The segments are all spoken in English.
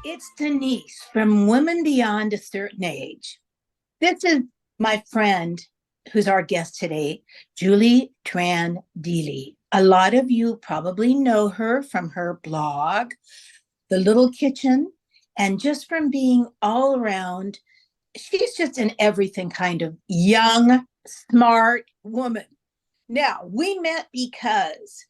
It's Denise from Women Beyond a Certain Age. This is my friend who's our guest today, Julie Tran Deily. A lot of you probably know her from her blog, The Little Kitchen, and just from being all around. She's just an everything kind of young, smart woman. Now, we met because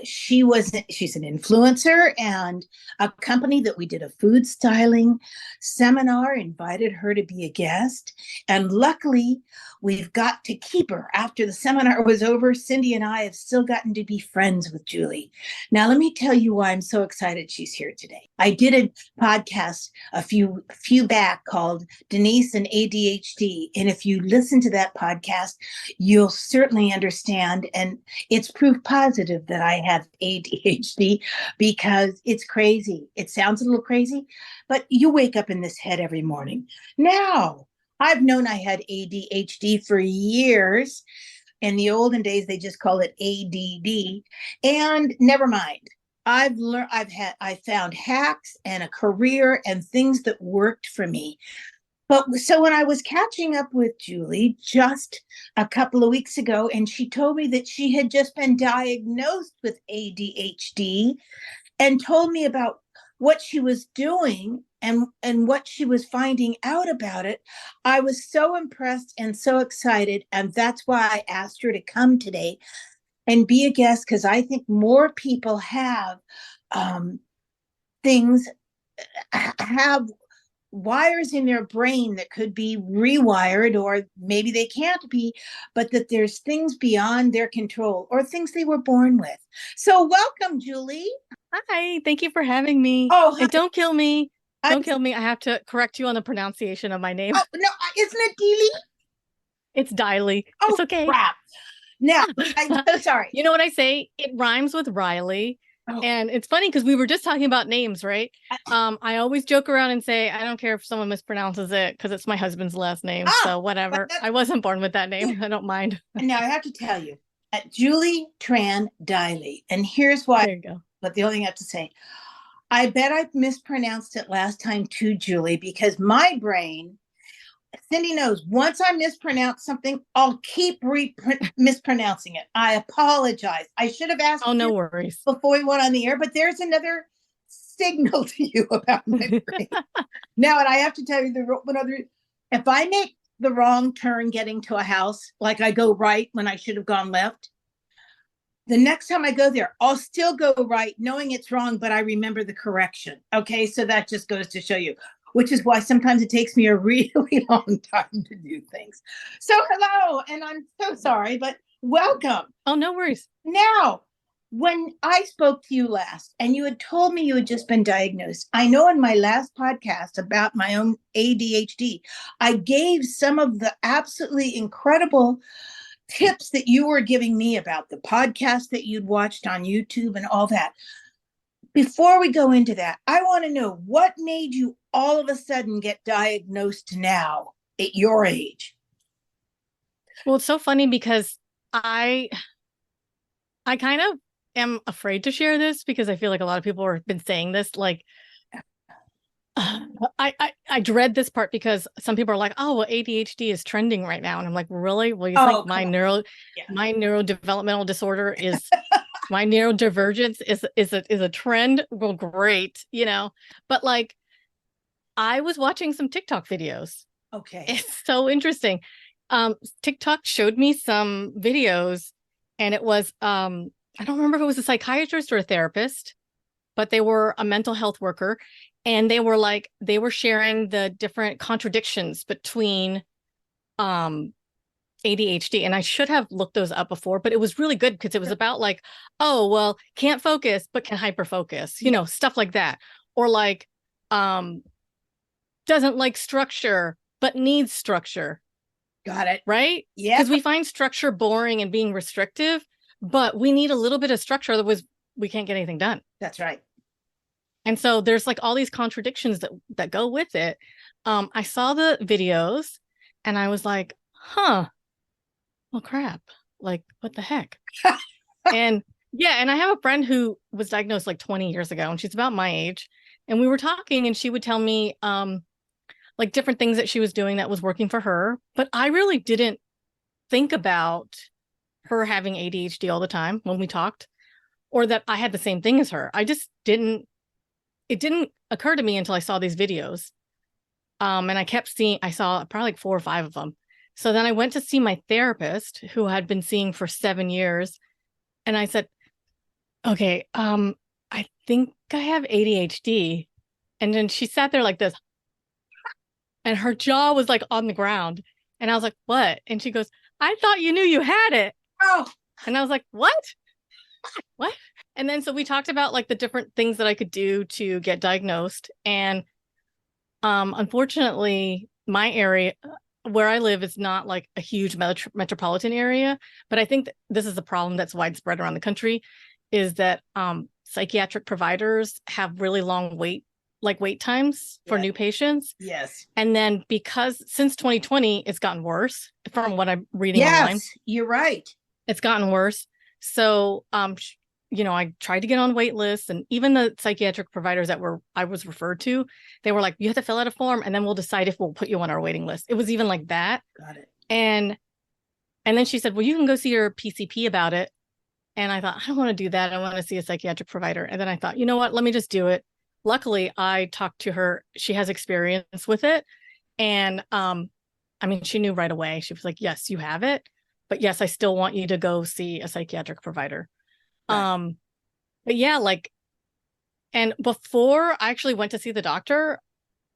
she's an influencer, and a company that we did a food styling seminar invited her to be a guest. And luckily, we've got to keep her. After the seminar was over, Cindie and I have still gotten to be friends with Julie. Now, let me tell you why I'm so excited she's here today. I did a podcast a few back called Denise and ADHD. And if you listen to that podcast, you'll certainly understand. And it's proof positive that I have ADHD because it's crazy. It sounds a little crazy, but you wake up in this head every morning. Now, I've known I had ADHD for years. In the olden days, they just called it ADD. And never mind. I found hacks and a career and things that worked for me. But so when I was catching up with Julie just a couple of weeks ago, and she told me that she had just been diagnosed with ADHD and told me about what she was doing and what she was finding out about it, I was so impressed and so excited. And that's why I asked her to come today and be a guest, because I think more people have things, have wires in their brain that could be rewired, or maybe they can't be, but that there's things beyond their control or things they were born with. So welcome, Julie. Hi, thank you for having me. Oh, And don't kill me. Don't kill me. I have to correct you on the pronunciation of my name. Oh, no, isn't it Deily? It's Deily. Oh, it's okay. Crap. Now, I'm so sorry. You know what I say? It rhymes with Riley. Oh. And it's funny because we were just talking about names, right? I always joke around and say, I don't care if someone mispronounces it because it's my husband's last name. So whatever. I wasn't born with that name. I don't mind. Now I have to tell you, Julie Tran Deily. And here's why. There you go. But the only thing I have to say, I bet I mispronounced it last time too, Julie, because my brain, Cindie knows, once I mispronounce something, I'll keep mispronouncing it. I apologize. I should have asked no worries before we went on the air, but there's another signal to you about my brain. Now, and I have to tell you, if I make the wrong turn getting to a house, like I go right when I should have gone left, the next time I go there, I'll still go right, knowing it's wrong, but I remember the correction. Okay, so that just goes to show you, which is why sometimes it takes me a really long time to do things. So hello, and I'm so sorry, but welcome. Oh, no worries. Now, when I spoke to you last and you had told me you had just been diagnosed, I know in my last podcast about my own ADHD, I gave some of the absolutely incredible tips that you were giving me about the podcast that you'd watched on YouTube and all that. Before we go into that, I want to know what made you all of a sudden get diagnosed now at your age? Well, it's so funny because I kind of am afraid to share this because I feel like a lot of people have been saying this. Like, I dread this part because some people are like, "Oh, well, ADHD is trending right now," and I'm like, "Really? Well, you think my neurodevelopmental disorder is my neurodivergence is a trend? Well, great, you know." But like, I was watching some TikTok videos. Okay, it's so interesting. TikTok showed me some videos, and it was I don't remember if it was a psychiatrist or a therapist, but they were a mental health worker. And they were sharing the different contradictions between ADHD. And I should have looked those up before, but it was really good because it was about like, oh, well, can't focus, but can hyperfocus, you know, stuff like that. Or like, doesn't like structure, but needs structure. Got it. Right? Yeah. Because we find structure boring and being restrictive, but we need a little bit of structure. Otherwise, we can't get anything done. That's right. And so there's like all these contradictions that go with it. I saw the videos and I was like, well, crap. Like, what the heck? And yeah, and I have a friend who was diagnosed like 20 years ago, and she's about my age. And we were talking and she would tell me like different things that she was doing that was working for her. But I really didn't think about her having ADHD all the time when we talked, or that I had the same thing as her. I just didn't, it didn't occur to me until I saw these videos. And I saw probably like 4 or 5 of them. So then I went to see my therapist who had been seeing for 7 years. And I said, okay, I think I have ADHD. And then she sat there like this, and her jaw was like on the ground. And I was like, what? And she goes, I thought you knew you had it. Oh. And I was like, what? What? And then so we talked about like the different things that I could do to get diagnosed. And unfortunately, my area where I live is not like a huge metropolitan area, but I think that this is a problem that's widespread around the country, is that psychiatric providers have really long wait times for new patients. Yes. And then because since 2020, it's gotten worse from what I'm reading online. Yes, you're right. It's gotten worse. So, I tried to get on wait lists, and even the psychiatric providers that I was referred to, they were like, you have to fill out a form and then we'll decide if we'll put you on our waiting list. It was even like that. Got it. And then she said, well, you can go see your PCP about it. And I thought, I don't want to do that. I want to see a psychiatric provider. And then I thought, you know what, let me just do it. Luckily, I talked to her. She has experience with it. And she knew right away. She was like, yes, you have it. But yes, I still want you to go see a psychiatric provider. Right. But yeah, and before I actually went to see the doctor,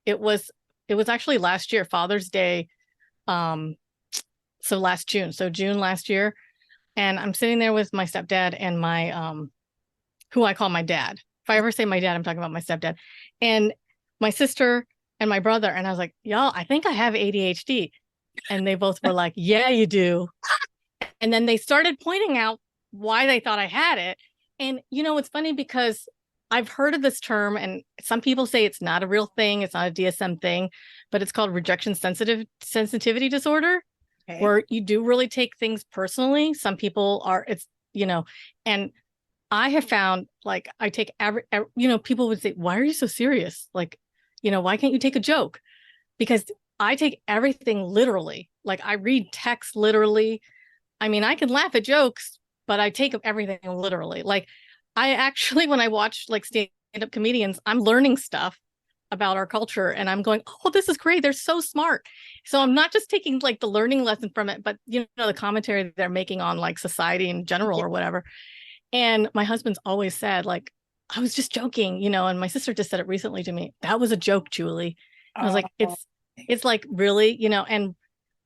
it was actually last year, Father's Day. So last June, June last year. And I'm sitting there with my stepdad and my, who I call my dad. If I ever say my dad, I'm talking about my stepdad and my sister and my brother. And I was like, y'all, I think I have ADHD. And they both were like, yeah, you do. And then they started pointing out why they thought I had it. And, it's funny because I've heard of this term, and some people say it's not a real thing. It's not a DSM thing, but it's called rejection sensitivity disorder, okay, where you do really take things personally. Some people are, and I have found, like, I take people would say, why are you so serious? Like, why can't you take a joke? Because I take everything literally. Like, I read text literally. I mean, I can laugh at jokes, but I take everything literally. Like, I actually, when I watch like stand-up comedians, I'm learning stuff about our culture, and I'm going, oh, this is great. They're so smart. So I'm not just taking like the learning lesson from it, but the commentary they're making on like society in general or whatever. And my husband's always said, like, I was just joking, and my sister just said it recently to me. That was a joke, Julie. I was like, it's like, really, and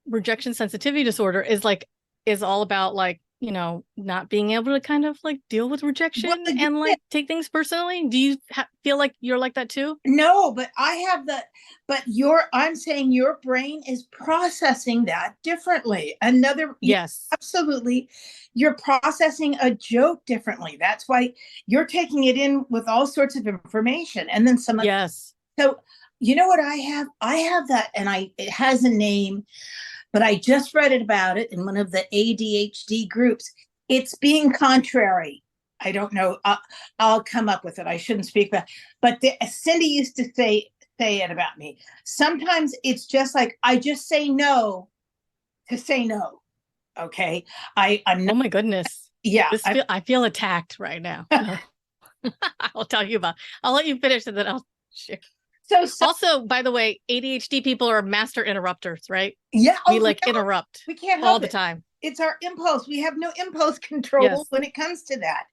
rejection sensitivity disorder is all about like, not being able to kind of like deal with rejection and like take things personally. Do you feel like you're like that too? No, but I'm saying your brain is processing that differently. Yes, absolutely. You're processing a joke differently. That's why you're taking it in with all sorts of information. And then some. Yes. So you know what I have? I have that, and it has a name, but I just read about it in one of the ADHD groups. It's being contrary. I don't know. I'll come up with it. I shouldn't speak about, but Cindie used to say it about me. Sometimes it's just like, I just say no to say no. Okay. I'm not, oh my goodness. Yeah. I feel attacked right now. I'll tell you I'll let you finish and then I'll share. So also, by the way, ADHD people are master interrupters, right? Yeah. We interrupt. We can't all the time. It's our impulse. We have no impulse control when it comes to that.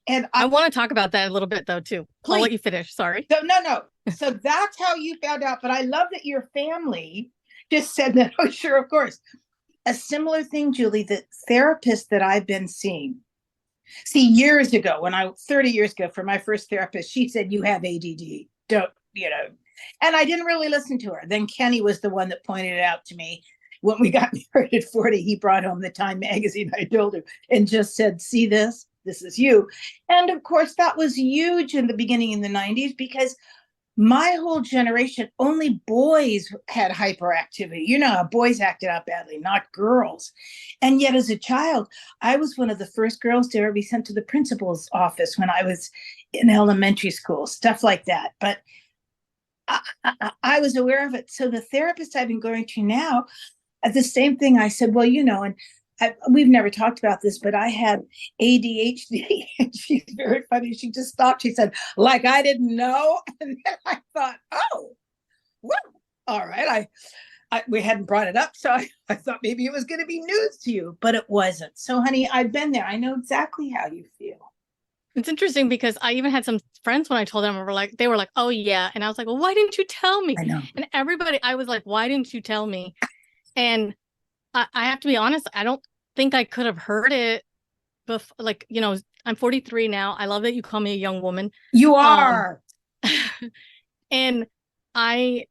And I want to talk about that a little bit though, too. Please. I'll let you finish. Sorry. No. So that's how you found out. But I love that your family just said that. Oh, sure. Of course. A similar thing, Julie, the therapist that I've been seeing. See, years ago, 30 years ago, for my first therapist, she said, you have ADD. Don't. And I didn't really listen to her. Then Kenny was the one that pointed it out to me. When we got married at 40, he brought home the Time magazine I told him and just said, see this is you. And of course, that was huge in the beginning in the 90s, because my whole generation, only boys had hyperactivity. You know how boys acted out badly, not girls. And yet, as a child, I was one of the first girls to ever be sent to the principal's office when I was in elementary school, stuff like that. But I was aware of it. So the therapist I've been going to now, at the same thing, I said, well, you know, and we've never talked about this, but I had ADHD. And she's very funny. She just stopped. She said, like, I didn't know. And then I thought, oh, well, all right. We hadn't brought it up. So I thought maybe it was going to be news to you, but it wasn't. So, honey, I've been there. I know exactly how you feel. It's interesting because I even had some friends when I told them, they were like, oh, yeah. And I was like, well, why didn't you tell me? I know. And everybody, I was like, why didn't you tell me? And I have to be honest, I don't think I could have heard it before. Like, you know, I'm 43 now. I love that you call me a young woman. You are. And I'm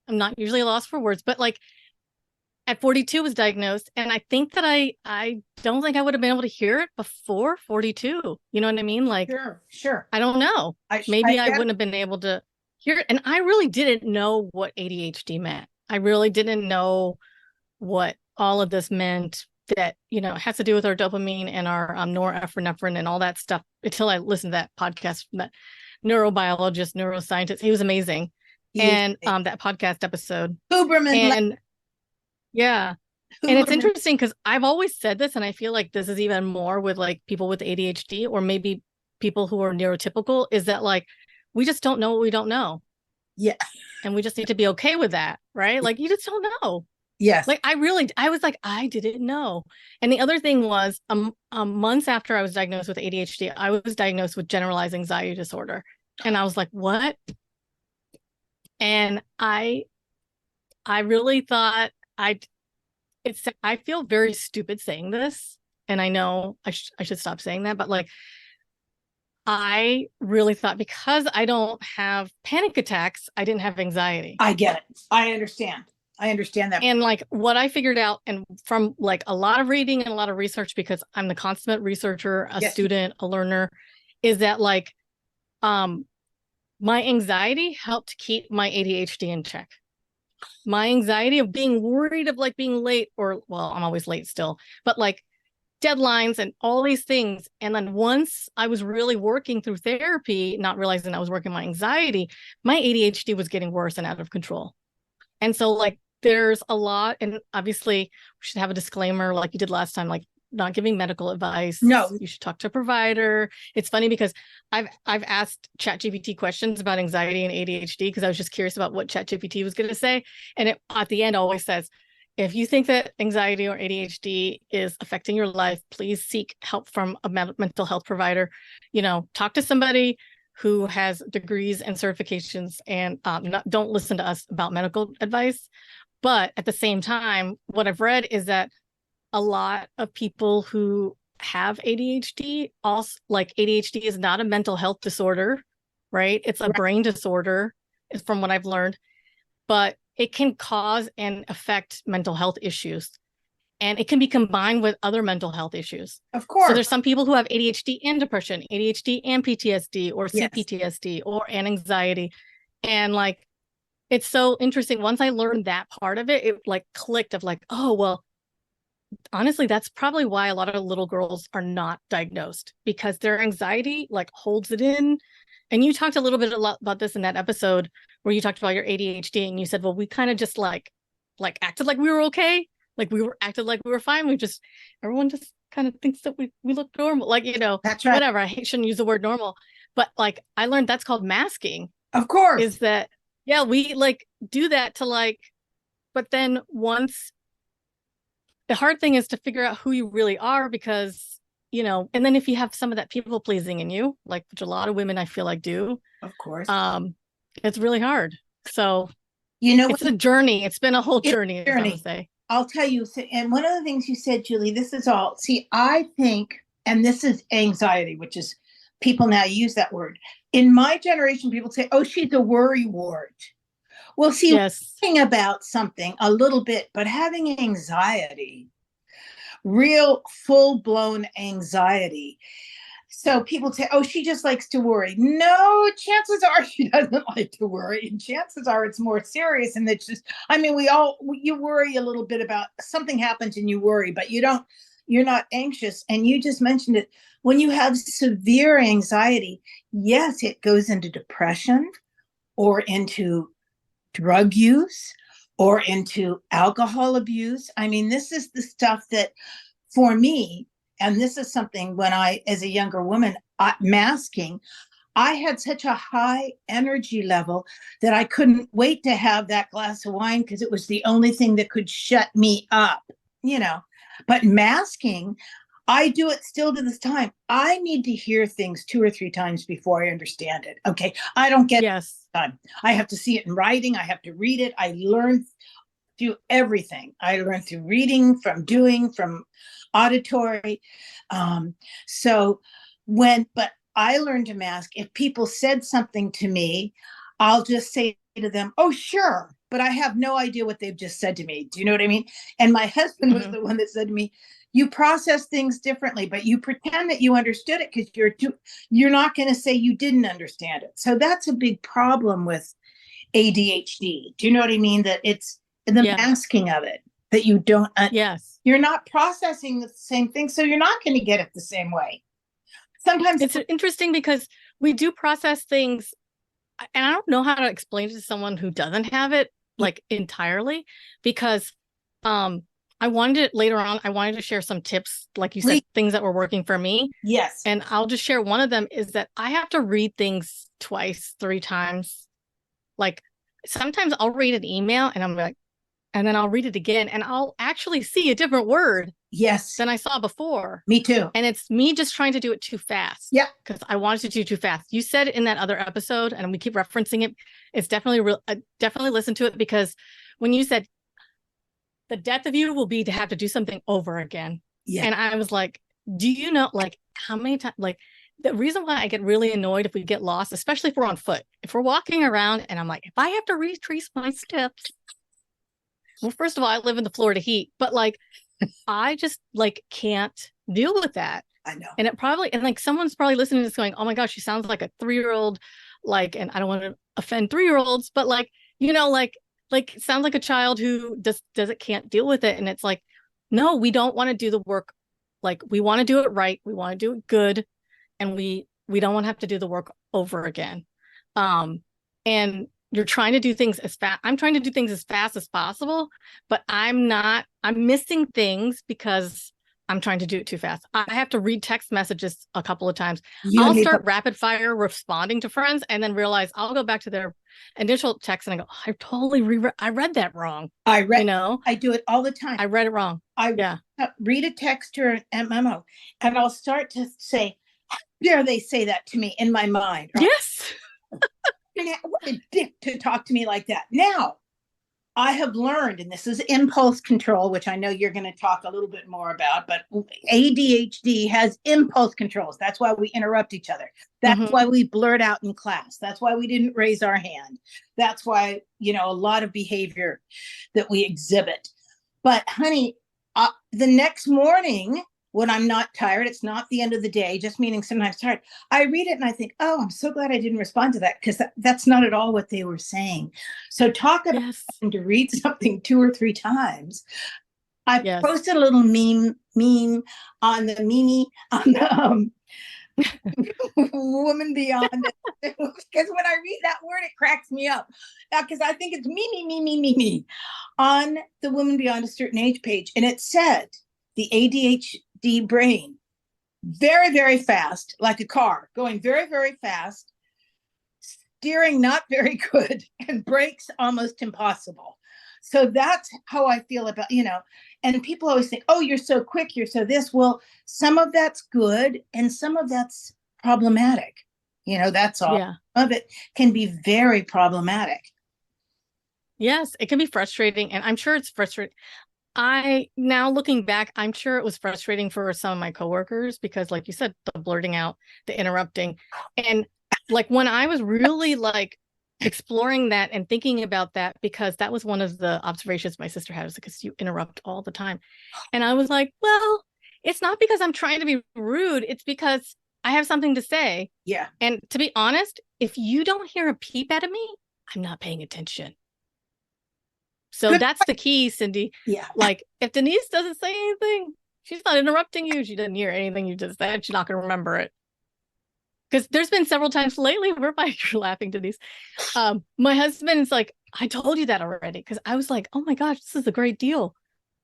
not usually lost for words, but like at 42 was diagnosed. And I think that I don't think I would have been able to hear it before 42. You know what I mean? Like, sure. I don't know. Maybe I wouldn't have been able to hear it. And I really didn't know what ADHD meant. I really didn't know what all of this meant, that, you know, it has to do with our dopamine and our norepinephrine and all that stuff, until I listened to that podcast from that neurobiologist, neuroscientist. He was amazing. And that podcast episode. Huberman. And yeah. Huberman. And it's interesting because I've always said this, and I feel like this is even more with like people with ADHD, or maybe people who are neurotypical, is that like, we just don't know what we don't know. Yeah. And we just need to be okay with that, right? Like, you just don't know. Yes. Like, I was like, I didn't know. And the other thing was, months after I was diagnosed with ADHD, I was diagnosed with generalized anxiety disorder. And I was like, what? And I really thought I feel very stupid saying this. And I know I should stop saying that, but like, I really thought because I don't have panic attacks, I didn't have anxiety. I get it. I understand that. And like what I figured out, and from like a lot of reading and a lot of research, because I'm the consummate researcher, a student, a learner, is that like, my anxiety helped keep my ADHD in check. My anxiety of being worried of like being late, or, well, I'm always late still, but like deadlines and all these things. And then once I was really working through therapy, not realizing I was working my anxiety, my ADHD was getting worse and out of control. And so like, there's a lot, and obviously we should have a disclaimer like you did last time, like not giving medical advice. No, you should talk to a provider. It's funny because I've asked ChatGPT questions about anxiety and ADHD because I was just curious about what ChatGPT was going to say. And it at the end always says, if you think that anxiety or ADHD is affecting your life, please seek help from a mental health provider. You know, talk to somebody who has degrees and certifications, and don't listen to us about medical advice. But at the same time, what I've read is that a lot of people who have ADHD, also, like, ADHD is not a mental health disorder, right? It's a brain disorder, is from what I've learned, but it can cause and affect mental health issues. And it can be combined with other mental health issues. Of course. So there's some people who have ADHD and depression, ADHD and PTSD, or CPTSD, or anxiety. And like, it's so interesting. Once I learned that part of it, it like clicked of like, oh, well, honestly, that's probably why a lot of little girls are not diagnosed, because their anxiety like holds it in. And you talked a little bit about this in that episode where you talked about your ADHD, and you said, well, we kind of just like acted like we were okay. Like acted like we were fine. Everyone just kind of thinks that we look normal. Like, you know, that's right. Whatever. I shouldn't use the word normal, but like, I learned that's called masking. Of course. Is that, yeah, we like do that to like, but then once, the hard thing is to figure out who you really are, because, you know, and then if you have some of that people pleasing in you, like, which a lot of women I feel like do, of course, it's really hard. So, you know, it's a journey. It's been a whole journey. I would say. I'll tell you, and one of the things you said, Julie, this is all, see, I think, and this is anxiety, which is, people now use that word. In my generation, people say, oh, she's a worry wart. Well, see, thinking about something a little bit, but having anxiety, real full-blown anxiety, So people say, oh, she just likes to worry. No, chances are she doesn't like to worry. And chances are it's more serious. And it's just, I mean, you worry a little bit about something happens and you worry, but you're not anxious. And you just mentioned it. When you have severe anxiety, yes, it goes into depression or into drug use or into alcohol abuse. I mean, this is the stuff that for me, and this is something when as a younger woman, masking, I had such a high energy level that I couldn't wait to have that glass of wine because it was the only thing that could shut me up, But masking, I do it still to this time. I need to hear things 2 or 3 times before I understand it. Okay. I don't get it. I have to see it in writing. I have to read it. I learn through everything. I learn through reading, from doing, from auditory. But I learned to mask. If people said something to me, I'll just say to them, oh, sure. But I have no idea what they've just said to me. Do you know what I mean? And my husband was the one that said to me, you process things differently, but you pretend that you understood it because you're not going to say you didn't understand it. So that's a big problem with ADHD. Do you know what I mean? That it's the masking of it, that you don't, you're not processing the same thing. So you're not going to get it the same way. Sometimes it's interesting because we do process things, and I don't know how to explain it to someone who doesn't have it like entirely, because I wanted to share some tips, like you said, things that were working for me. Yes. And I'll just share one of them is that I have to read things 2, 3 times. Like sometimes I'll read an email and I'm like, and then I'll read it again and I'll actually see a different word. Yes. Than I saw before. Me too. And it's me just trying to do it too fast. Yeah. Because I wanted to do too fast. You said it in that other episode, and we keep referencing it. It's definitely real. I definitely listen to it, because when you said the death of you will be to have to do something over again. Yeah. And I was like, do you know, like, how many times, like, the reason why I get really annoyed if we get lost, especially if we're on foot, if we're walking around and I'm like, if I have to retrace my steps, well, first of all, I live in the Florida heat, but like, I just like can't deal with that. I know. And like someone's probably listening to this going, oh my gosh, she sounds like a 3-year-old, like, and I don't want to offend 3-year-olds, but like, like sounds like a child who can't deal with it. And it's like, no, we don't want to do the work. Like, we want to do it right. We want to do it good. And we don't want to have to do the work over again. And you're trying to do things I'm trying to do things as fast as possible, but I'm missing things because I'm trying to do it too fast. I have to read text messages a couple of times. I'll start rapid fire responding to friends and then realize I'll go back to their initial text and I go, I totally I read that wrong. I do it all the time. I read it wrong. I read a text or a memo and I'll start to say, how dare they say that to me in my mind? Yes. What a dick to talk to me like that. Now, I have learned, and this is impulse control, which I know you're going to talk a little bit more about, but ADHD has impulse controls. That's why we interrupt each other. That's why we blurt out in class. That's why we didn't raise our hand. That's why, a lot of behavior that we exhibit. But honey, the next morning, when I'm not tired, it's not the end of the day, just meaning sometimes tired, I read it and I think, oh, I'm so glad I didn't respond to that, because that's not at all what they were saying. So talk about having to read something 2 or 3 times. I posted a little meme on the Woman Beyond, because when I read that word, it cracks me up, because I think it's me on the Woman Beyond a Certain Age page, and it said the ADHD brain, very, very fast, like a car, going very, very fast, steering not very good, and brakes almost impossible. So that's how I feel about, and people always think, oh, you're so quick, you're so this. Well, some of that's good and some of that's problematic. That's all. Yeah. Some of it can be very problematic. Yes, it can be frustrating. And I'm sure it's frustrating. Now looking back, I'm sure it was frustrating for some of my coworkers, because like you said, the blurting out, the interrupting. And like when I was really like exploring that and thinking about that, because that was one of the observations my sister had, was because you interrupt all the time. And I was like, well, it's not because I'm trying to be rude. It's because I have something to say. Yeah. And to be honest, if you don't hear a peep out of me, I'm not paying attention. So Good that's the key, Cindie. Yeah. Like if Denise doesn't say anything, she's not interrupting you. She didn't hear anything you just said. She's not going to remember it. Because there's been several times lately where you're laughing, Denise. My husband is like, I told you that already. Because I was like, oh my gosh, this is a great deal.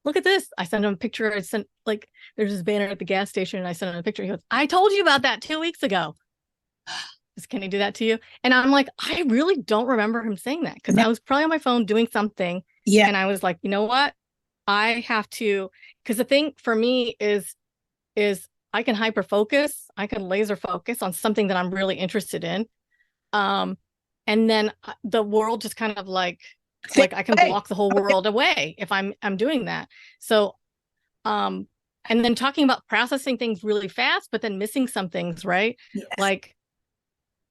Look at this. I sent him a picture. I sent like, there's this banner at the gas station and I sent him a picture. He goes, I told you about that 2 weeks ago. Can he do that to you? And I'm like, I really don't remember him saying that because I was probably on my phone doing something. Yeah. And I was like, you know what? I have to, because the thing for me is I can hyper focus. I can laser focus on something that I'm really interested in. And then the world just kind of like I can block the whole world away if I'm doing that. So, and then talking about processing things really fast, but then missing some things, right? Yes. Like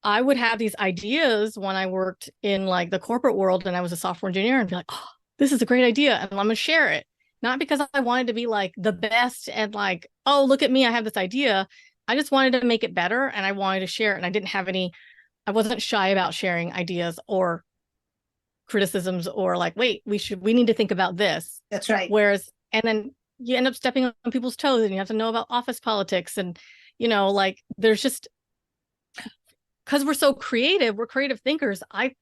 I would have these ideas when I worked in like the corporate world and I was a software engineer and be like, oh, this is a great idea. And I'm going to share it. Not because I wanted to be like the best and like, oh, look at me, I have this idea. I just wanted to make it better and I wanted to share it. And I didn't have I wasn't shy about sharing ideas or criticisms or like, wait, we need to think about this. That's right. Whereas, and then you end up stepping on people's toes and you have to know about office politics. And, you know, like there's just, because we're so creative, we're creative thinkers. I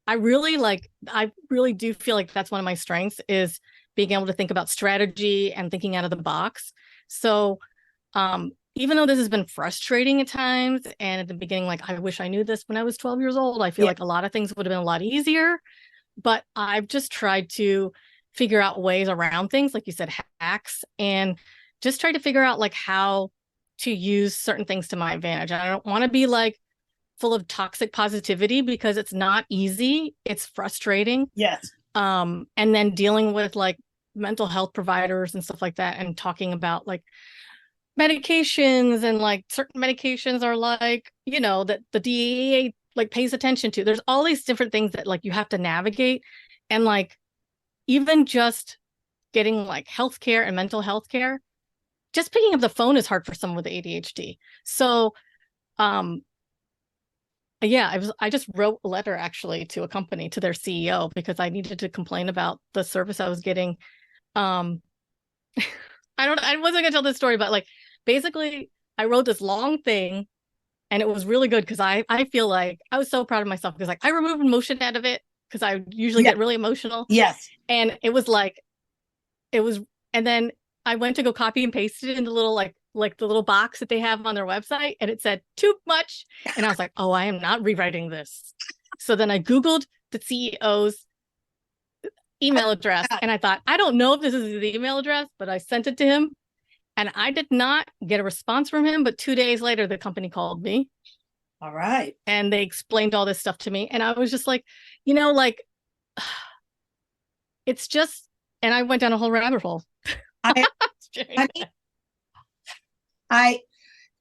really do feel like that's one of my strengths is being able to think about strategy and thinking out of the box. So even though this has been frustrating at times and at the beginning, like I wish I knew this when I was 12 years old, I feel like a lot of things would have been a lot easier, but I've just tried to figure out ways around things, like you said, hacks, and just try to figure out like how to use certain things to my advantage. I don't want to be like full of toxic positivity because it's not easy. It's frustrating. Yes. And then dealing with like mental health providers and stuff like that and talking about like medications and like certain medications are like, you know, that the DEA like pays attention to. There's all these different things that like you have to navigate. And like even just getting like healthcare and mental health care, just picking up the phone is hard for someone with ADHD. So yeah, I just wrote a letter actually to a company, to their CEO, because I needed to complain about the service I was getting. I wasn't gonna tell this story, but like basically I wrote this long thing and it was really good because I feel like I was so proud of myself because like I removed emotion out of it because I usually get really emotional. Yes. And it was like, and then I went to go copy and paste it in the little like the little box that they have on their website, and it said too much. And I was like, oh, I am not rewriting this. So then I Googled the CEO's email address and I thought, I don't know if this is the email address, but I sent it to him and I did not get a response from him. But 2 days later, the company called me. All right. And they explained all this stuff to me. And I was just like, you know, like, it's just, and I went down a whole rabbit hole.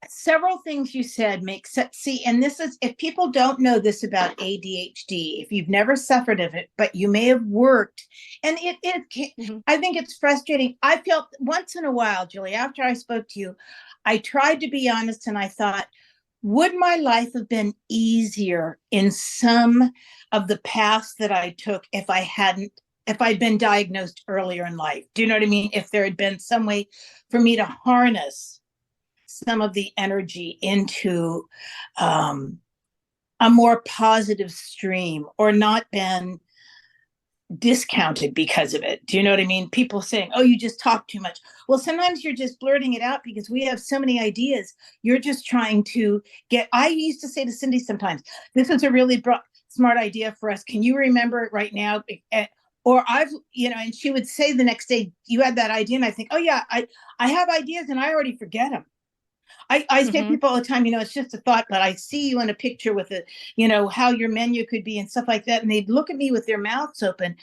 Several things you said make sense. See, and this is, if people don't know this about ADHD, if you've never suffered of it, but you may have worked, and I think it's frustrating. I felt once in a while, Julie, after I spoke to you, I tried to be honest and I thought, would my life have been easier in some of the paths that I took if I'd been diagnosed earlier in life? Do you know what I mean? If there had been some way for me to harness some of the energy into a more positive stream, or not been discounted because of it. Do you know what I mean? People saying, oh, you just talk too much. Well, sometimes you're just blurting it out because we have so many ideas. You're just trying to I used to say to Cindie sometimes, this is a really smart idea for us. Can you remember it right now? Or and she would say the next day, you had that idea. And I think, oh yeah, I have ideas and I already forget them. I say to people all the time, it's just a thought, but I see you in a picture with how your menu could be and stuff like that. And they'd look at me with their mouths open.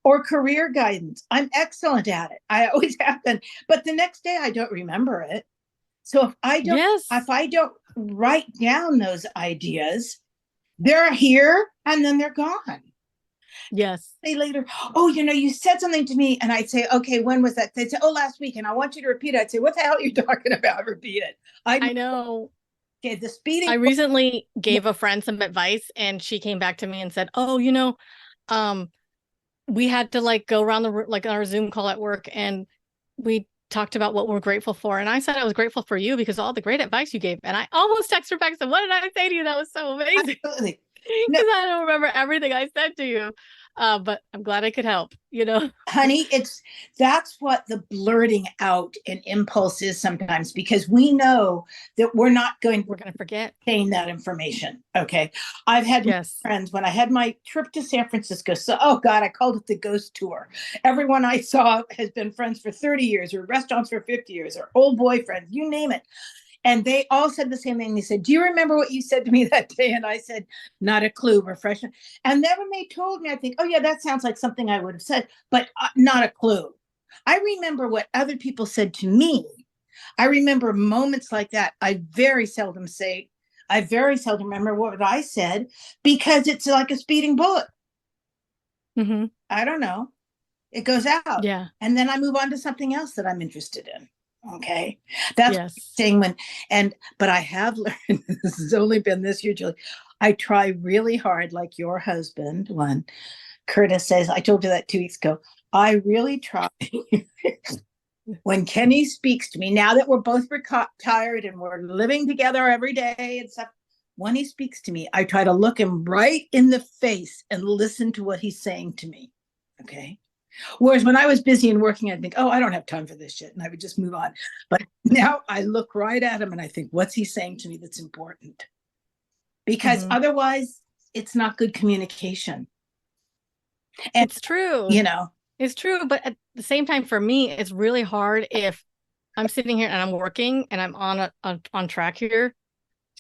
Or career guidance. I'm excellent at it. I always have been. But the next day I don't remember it. So if I don't write down those ideas, they're here and then they're gone. Yes. Say later, oh, you said something to me. And I'd say, okay, when was that? They'd say, oh, last week. And I want you to repeat it. I'd say, what the hell are you talking about? Repeat it. I know. Okay, the speeding. I recently gave a friend some advice and she came back to me and said, oh, we had to like go around like our Zoom call at work and we talked about what we're grateful for. And I said I was grateful for you because of all the great advice you gave. And I almost texted her back and said, what did I say to you? That was so amazing. Absolutely. Because I don't remember everything I said to you. But I'm glad I could help, Honey, that's what the blurting out and impulse is sometimes, because we know that we're going to forget saying that information. Okay. I've had friends when I had my trip to San Francisco. So, oh God, I called it the ghost tour. Everyone I saw has been friends for 30 years or restaurants for 50 years or old boyfriends, you name it. And they all said the same thing. They said, do you remember what you said to me that day? And I said, not a clue, refreshment. And then when they told me, I think, oh yeah, that sounds like something I would have said, but not a clue. I remember what other people said to me. I remember moments like that. I very seldom remember what I said because it's like a speeding bullet. Mm-hmm. I don't know. It goes out. Yeah. And then I move on to something else that I'm interested in. Okay. That's saying but I have learned, this has only been this year, Julie. I try really hard, like your husband, when Curtis says, I told you that 2 weeks ago, I really try when Kenny speaks to me, now that we're both retired and we're living together every day and stuff, when he speaks to me, I try to look him right in the face and listen to what he's saying to me. Okay. Whereas when I was busy and working, I'd think, oh, I don't have time for this shit. And I would just move on. But now I look right at him and I think, what's he saying to me that's important? Because otherwise, it's not good communication. And it's true. It's true. But at the same time, for me, it's really hard if I'm sitting here and I'm working and I'm on track here.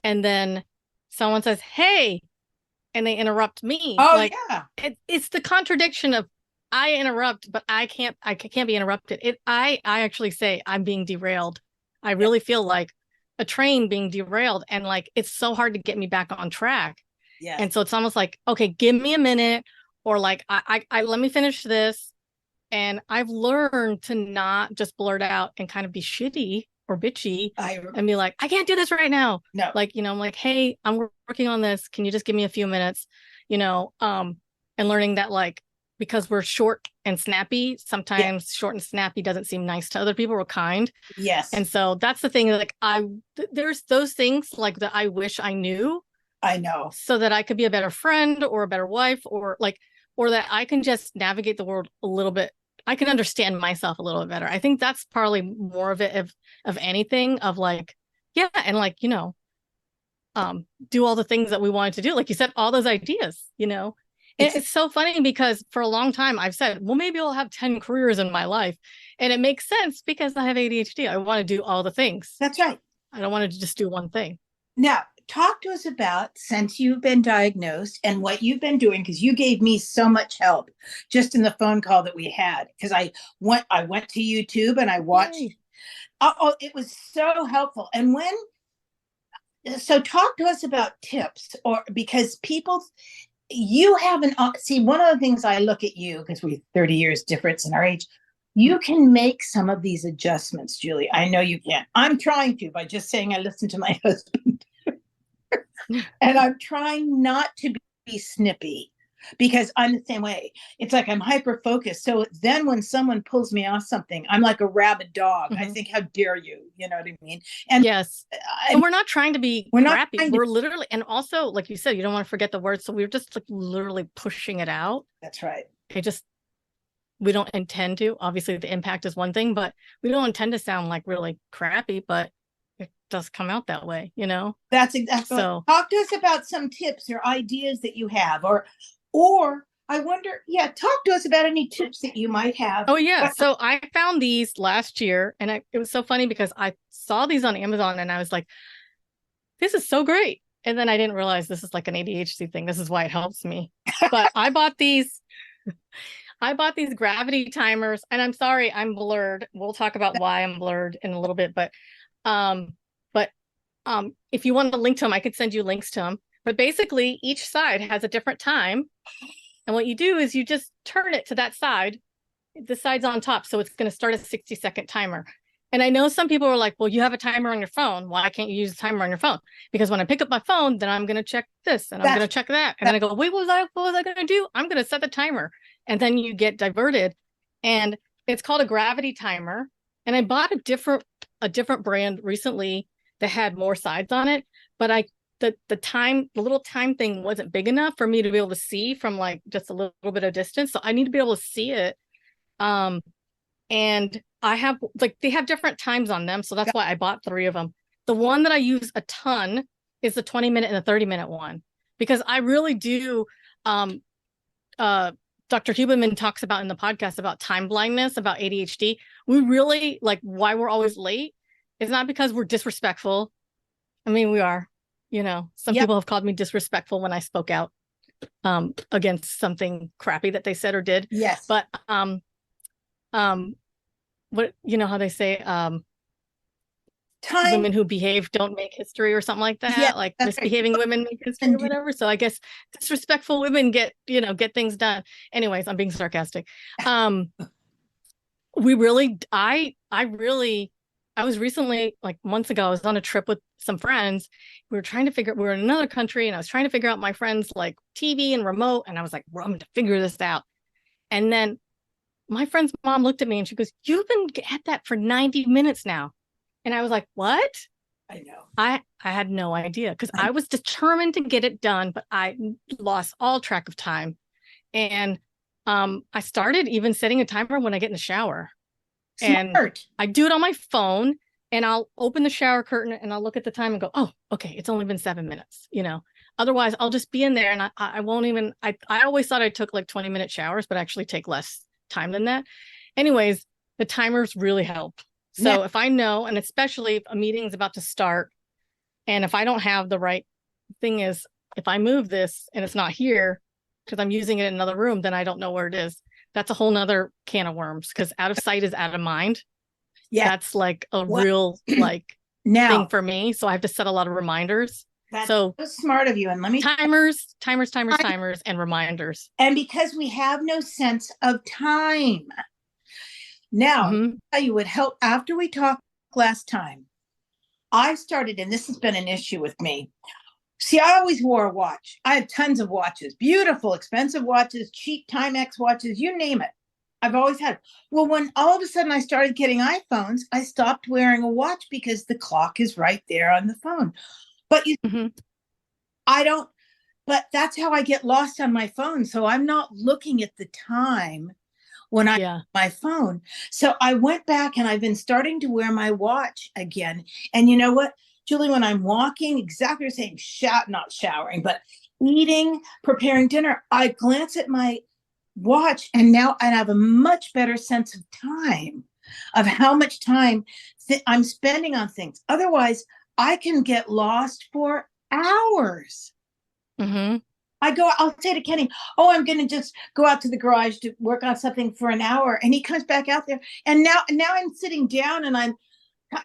And then someone says, hey, and they interrupt me. Oh, yeah. It's the contradiction of, I interrupt, but I can't be interrupted. I actually say I'm being derailed. I really feel like a train being derailed, and like, it's so hard to get me back on track. Yeah. And so it's almost like, okay, give me a minute, or like, I let me finish this. And I've learned to not just blurt out and kind of be shitty or bitchy and be like, I can't do this right now. No. Like, I'm like, hey, I'm working on this. Can you just give me a few minutes? And learning that, like, because we're short and snappy, sometimes short and snappy doesn't seem nice to other people. We're kind. Yes. And so that's the thing that, like, there's those things like that I wish I knew. I know. So that I could be a better friend or a better wife, or that I can just navigate the world a little bit. I can understand myself a little bit better. I think that's probably more of it of anything, of like, yeah. And like, do all the things that we wanted to do. Like you said, all those ideas, It's so funny because for a long time I've said, well, maybe I'll have 10 careers in my life. And it makes sense because I have ADHD. I want to do all the things. That's right. I don't want to just do one thing. Now, talk to us about, since you've been diagnosed and what you've been doing, because you gave me so much help just in the phone call that we had. Because I went to YouTube and I watched. Oh, it was so helpful. And so talk to us about tips, or because you haven't see, one of the things I look at you, because we have 30 years difference in our age, you can make some of these adjustments, Julie. I know you can. I'm trying to by just saying I listen to my husband. And I'm trying not to be snippy, because I'm the same way. It's like I'm hyper focused. So then when someone pulls me off something, I'm like a rabid dog. I think, how dare you? You know what I mean? And yes. And we're not trying to be crappy. We're literally, and also, like you said, you don't want to forget the words. So we're just like literally pushing it out. That's right. We don't intend to. Obviously, the impact is one thing, but we don't intend to sound like really crappy, but it does come out that way, That's exactly. So talk to us about some tips or ideas that you have, or I wonder, talk to us about any tips that you might have. Oh, yeah. So I found these last year, and it was so funny because I saw these on Amazon and I was like, this is so great. And then I didn't realize this is like an ADHD thing. This is why it helps me. But I bought these. I bought these gravity timers, and I'm sorry, I'm blurred. We'll talk about why I'm blurred in a little bit, but if you want to link to them, I could send you links to them. But basically, each side has a different time. And what you do is you just turn it to that side. The side's on top. So it's going to start a 60-second timer. And I know some people are like, well, you have a timer on your phone. Why can't you use a timer on your phone? Because when I pick up my phone, then I'm going to check this and I'm going to check that. And then I go, wait, what was I going to do? I'm going to set the timer. And then you get diverted. And it's called a gravity timer. And I bought a different brand recently that had more sides on it. But the little time thing wasn't big enough for me to be able to see from like just a little bit of distance. So I need to be able to see it. And I have like, they have different times on them. So that's why I bought 3 of them. The one that I use a ton is the 20-minute and the 30-minute one, because I really do. Dr. Huberman talks about in the podcast about time blindness, about ADHD. We really like why we're always late. It's not because we're disrespectful. I mean, we are, some people have called me disrespectful when I spoke out against something crappy that they said or did. Yes. But what how they say women who behave don't make history or something like that, like misbehaving women make history or whatever. So I guess disrespectful women get things done. Anyways, I'm being sarcastic. I was recently, like months ago, I was on a trip with some friends. We were in another country, and I was trying to figure out my friends' like TV and remote, and I was like, well, I'm going to figure this out. And then my friend's mom looked at me and she goes, you've been at that for 90 minutes now. And I was like, what? I know. I had no idea, because I was determined to get it done, but I lost all track of time. And I started even setting a timer when I get in the shower. Smart. And I do it on my phone, and I'll open the shower curtain and I'll look at the time and go, oh, okay, it's only been 7 minutes. Otherwise I'll just be in there and I won't even, I always thought I took like 20-minute showers, but I actually take less time than that. Anyways, the timers really help. So if I know, and especially if a meeting is about to start, and if I don't have the right thing, is if I move this and it's not here because I'm using it in another room, then I don't know where it is. That's a whole nother can of worms, because out of sight is out of mind. Yeah. That's like a real thing for me. So I have to set a lot of reminders. That's so smart of you. And let me timers, and reminders. And because we have no sense of time. Now, you would help after we talked last time. I started, and this has been an issue with me. See, I always wore a watch. I had tons of watches, beautiful, expensive watches, cheap Timex watches, you name it. I've always had. Well, when all of a sudden I started getting iPhones, I stopped wearing a watch because the clock is right there on the phone. But but that's how I get lost on my phone. So I'm not looking at the time when I have my phone. So I went back and I've been starting to wear my watch again. And you know what, Julie, when I'm walking, exactly the same, not showering, but eating, preparing dinner, I glance at my watch, and now I have a much better sense of time, of how much time I'm spending on things. Otherwise, I can get lost for hours. I'll say to Kenny, oh, I'm going to just go out to the garage to work on something for an hour. And he comes back out there. And now I'm sitting down, and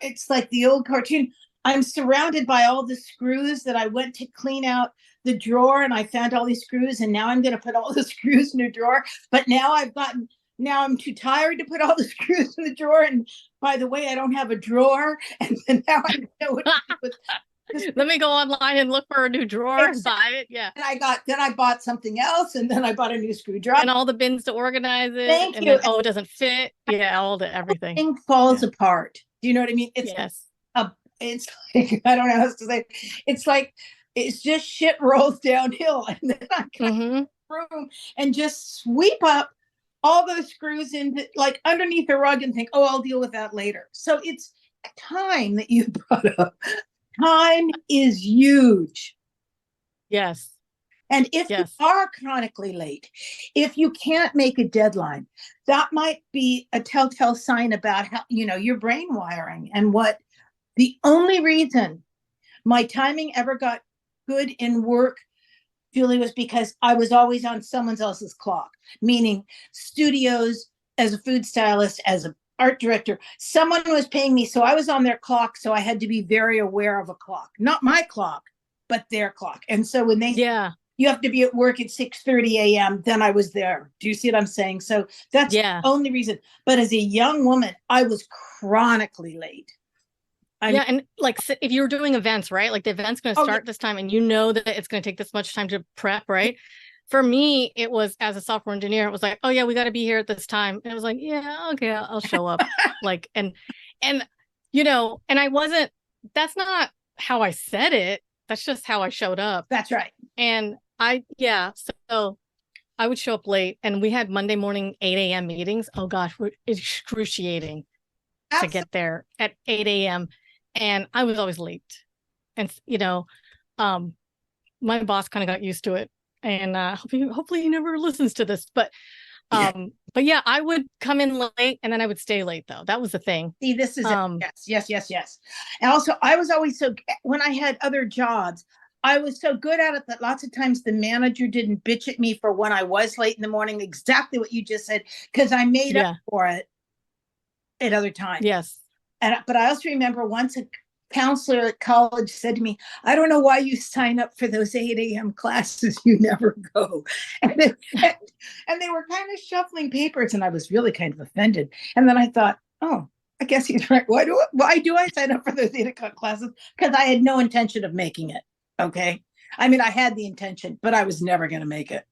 it's like the old cartoon. I'm surrounded by all the screws that I went to clean out the drawer, and I found all these screws, and now I'm going to put all the screws in a drawer. But now I'm too tired to put all the screws in the drawer. And by the way, I don't have a drawer. And now I don't know what to do with. Let me go online and look for a new drawer and buy it. Yeah. And I bought something else, and then I bought a new screwdriver. And all the bins to organize it. Thank you. Then, it doesn't fit. Yeah, everything. Everything falls apart. Do you know what I mean? It's like, I don't know how else to say. It's like, it's just shit rolls downhill. And then I come in the room and just sweep up all those screws into like underneath the rug and think, oh, I'll deal with that later. So it's time that you brought up. Time is huge. Yes. And if you are chronically late, if you can't make a deadline, that might be a telltale sign about how, your brain wiring. And what the only reason my timing ever got good in work, Julie, was because I was always on someone else's clock, meaning studios, as a food stylist, as a art director, someone was paying me, so I was on their clock, so I had to be very aware of a clock, not my clock, but their clock. And so when they you have to be at work at 6:30 a.m., then I was there. Do you see what I'm saying? So that's the only reason. But as a young woman, I was chronically late. And like if you were doing events, right? Like the event's going to start this time and you know that it's going to take this much time to prep, right? For me, it was, as a software engineer, it was like, oh yeah, we got to be here at this time. And it was like, yeah, okay, I'll show up. Like, and you know, and I wasn't, that's not how I said it. That's just how I showed up. That's right. And so I would show up late, and we had Monday morning 8 a.m. meetings. Oh gosh, we're excruciating to get there at 8 a.m. And I was always late. And, you know, my boss kind of got used to it. And hopefully he never listens to this. But yeah, I would come in late and then I would stay late, though. That was the thing. See, this is yes. And also, I was always when I had other jobs, I was so good at it that lots of times the manager didn't bitch at me for when I was late in the morning, exactly what you just said, because I made up for it at other times. Yes. But I also remember once a counselor at college said to me, I don't know why you sign up for those 8 a.m. classes. You never go. And they were kind of shuffling papers, and I was really kind of offended. And then I thought, oh, I guess he's right. Why do I sign up for those 8 o'clock classes? Because I had no intention of making it. Okay. I mean, I had the intention, but I was never going to make it.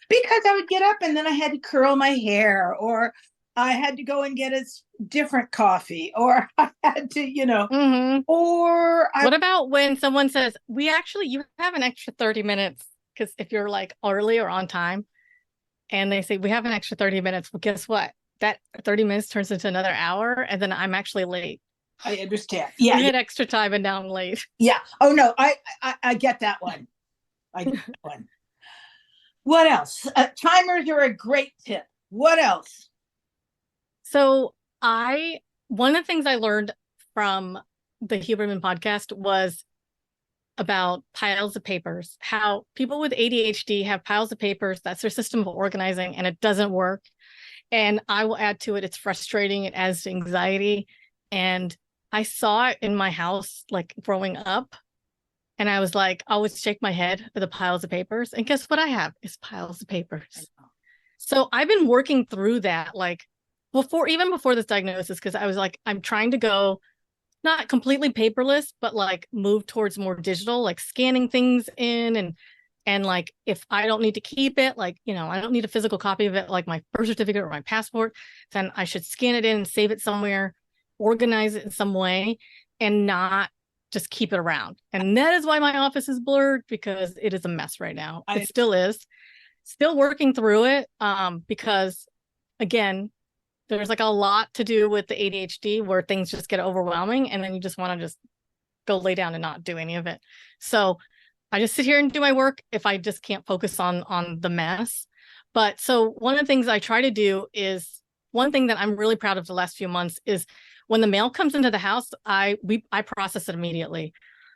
Because I would get up and then I had to curl my hair, or I had to go and get a different coffee, or I had to, you know, what about when someone says, you have an extra 30 minutes, because if you're like early or on time and they say, we have an extra 30 minutes, well, guess what? That 30 minutes turns into another hour, and then I'm actually late. I understand. Yeah. I had extra time and now I'm late. Yeah. Oh no, I get that one. I get that one. What else? Timers are a great tip. What else? So one of the things I learned from the Huberman podcast was about piles of papers, how people with ADHD have piles of papers. That's their system of organizing, and it doesn't work. And I will add to it, it's frustrating. It adds to anxiety. And I saw it in my house, like growing up. And I was like, I always shake my head at the piles of papers. And guess what I have is piles of papers. So I've been working through that, like even before this diagnosis, because I was like, I'm trying to go not completely paperless, but like move towards more digital, like scanning things in, and like, if I don't need to keep it, like, you know, I don't need a physical copy of it, like my birth certificate or my passport, then I should scan it in and save it somewhere, organize it in some way, and not just keep it around. And that is why my office is blurred, because it is a mess right now. It still is. Still working through it, because again, there's like a lot to do with the ADHD where things just get overwhelming, and then you just want to just go lay down and not do any of it. So I just sit here and do my work if I just can't focus on the mess. But so one of the things I try to do is, one thing that I'm really proud of the last few months is when the mail comes into the house, I process it immediately.